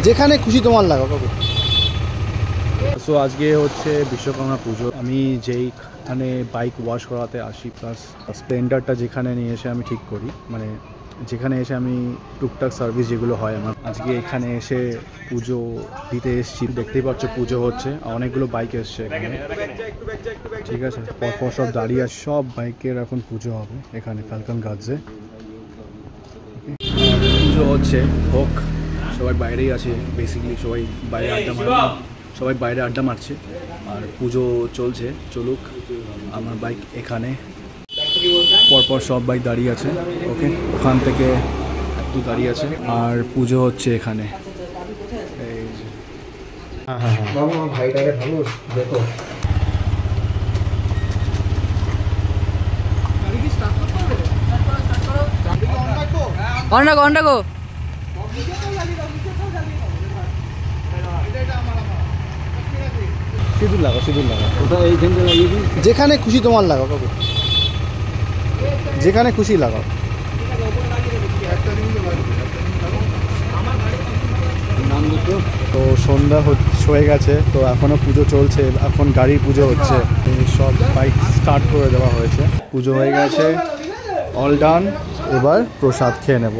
যেখানে খুশি তোমার লাগাও কাকু। সো আজকে হচ্ছে বিশ্বকর্মা পুজো। আমি যেইখানে বাইক ওয়াশ করাতে আসি প্লাস স্প্লেন্ডারটা যেখানে নিয়ে এসে আমি ঠিক করি, মানে যেখানে এসে আমি টুকটাক সার্ভিস যেগুলো হয় আমার, আজকে এখানে এসে পুজো দিতে এসেছি। দেখতেই পাচ্ছ পুজো হচ্ছে, অনেকগুলো বাইক এসছে এখানে, ঠিক আছে। পরপর সব দাঁড়িয়ে আছে, সব বাইকের এখন পুজো হবে এখানে ফ্যালকন গার্ডসে। পুজো হচ্ছে হোক, সবাই বাইরেই আছে বেসিক্যালি, সবাই বাইরে আড্ডা মারছে আর পুজো চলছে, চলুক। আমার বাইক এখানে, পরপর সব বাইক দাঁড়িয়ে আছে, ওকে। ওখান থেকে একটু দাঁড়িয়ে আছে আর পুজো হচ্ছে এখানে। ভাইটাকে ভালো দেখো। সিঁদুর লাগাও, সিঁদুর লাগাও, ওটা এইখানটা লাগিয়ে দিই। যেখানে খুশি তোমার লাগাও কাকু, যেখানে খুশি লাগাও। তো সন্ধ্যা হয়ে গেছে, তো এখনো পুজো চলছে, এখন গাড়ির পুজো হচ্ছে। সব বাইক স্টার্ট করে দেওয়া হয়েছে, পুজো হয়ে গেছে, অল ডান। এবার প্রসাদ খেয়ে নেব।